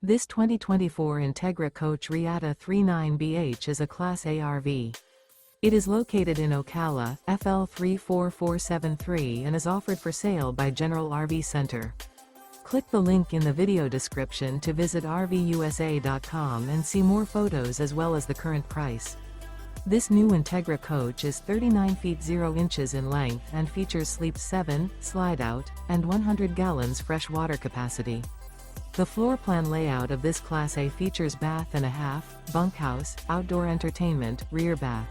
This 2024 Entegra Coach Reatta 39BH is a Class A RV. It is located in Ocala, FL 34473 and is offered for sale by General RV Center. Click the link in the video description to visit RVUSA.com and see more photos as well as the current price. This new Entegra Coach is 39 feet 0 inches in length and features Sleep 7, Slideout, and 100 gallons fresh water capacity. The floor plan layout of this Class A features bath and a half, bunkhouse, outdoor entertainment, rear bath.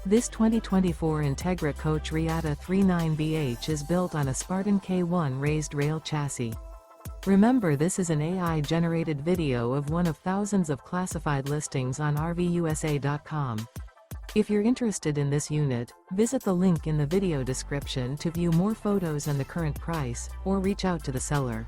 This 2024 Entegra Coach Reatta 39BH is built on a Spartan K1 Raised-Rail chassis. Remember, this is an AI-generated video of one of thousands of classified listings on RVUSA.com. If you're interested in this unit, visit the link in the video description to view more photos and the current price, or reach out to the seller.